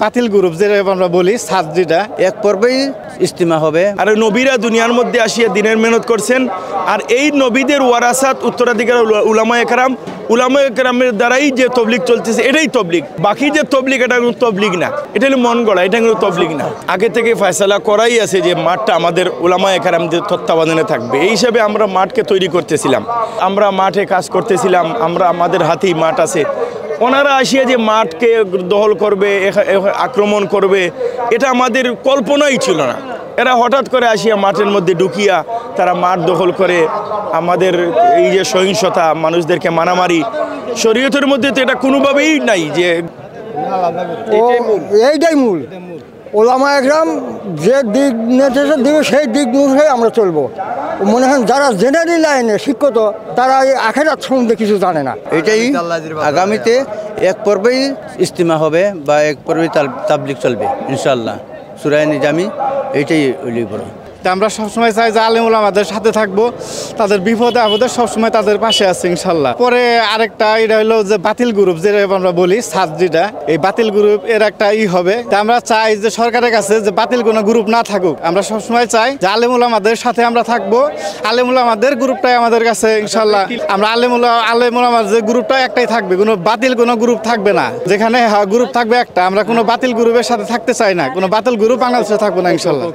বাতিল গ্রুপ যেটা আমরা বলি ছাত্রীটা এক পর্বেই ইস্তিমা হবে। আর নবীরা দুনিয়ার মধ্যে আসিয়া দিনের মেহনত করছেন, আর এই নবীদের ওয়ারাসাত উত্তরাধিকার উলামায়ে কেরামের দ্বারাই যে তবলিগ চলতেছে এটাই তবলিগ। বাকি যে তবলিগ এটা কোনো তবলিগ না, এটা হলো মন গড়া, এটা কোনো তবলিগ না। আগে থেকে ফয়সালা করাই আছে যে মাঠটা আমাদের উলামায়ে কেরামদের তত্ত্বাবধানে থাকবে, এই হিসাবে আমরা মাঠকে তৈরি করতেছিলাম, আমরা মাঠে কাজ করতেছিলাম, আমাদের হাতেই মাঠ আছে। ওনারা আসিয়া যে মাঠকে দখল করবে, আক্রমণ করবে, এটা আমাদের কল্পনাই ছিল না। এরা হঠাৎ করে আসিয়া মাঠের মধ্যে ঢুকিয়া তারা মাঠ দখল করে। আমাদের এই যে সহিংসতা, মানুষদেরকে মারামারি, শরীয়তের মধ্যে তো এটা কোনোভাবেই নাই। যে এইটাই মূল ওলামায়ে কেরাম যে দিক নির্দেশে দিবে সেই দিক অনুযায়ী আমরা চলবো। মনে হয় যারা জেনারেল লাইনে শিক্ষিত তারা এই আখেরাত সম্বন্ধে কিছু জানে না। এটাই আগামীতে এক পর্বেই ইস্তিমা হবে বা এক পর্বেই তাবলিগ চলবে ইনশাআল্লাহ। সূরা নিজামি এইটাই উল্লেখ বড়। আমরা সবসময় চাই যে আলেম ওলামাদের সাথে থাকবো, তাদের বিপদে আপদে সবসময় তাদের পাশে আছে ইনশাল্লাহ। পরে আরেকটা এটা হলো যে বাতিল গ্রুপ যেটা আমরা বলি ছাত্রীটা, এই বাতিল গ্রুপ এর একটা হবে। আমরা চাই যে সরকারের কাছে যে বাতিল কোনো গ্রুপ না থাকুক। আমরা সবসময় চাই যে আলেম ওলামাদের সাথে আমরা থাকবো, আলেম ওলামাদের গ্রুপটাই আমাদের কাছে ইনশাল্লাহ। আমরা আলেম ওলামার যে গ্রুপটা একটাই থাকবে, কোনো বাতিল কোনো গ্রুপ থাকবে না। যেখানে গ্রুপ থাকবে একটা, আমরা কোনো বাতিল গ্রুপের সাথে থাকতে চাই না, কোনো বাতিল গ্রুপ বাংলাদেশে থাকবো না ইনশাল্লাহ।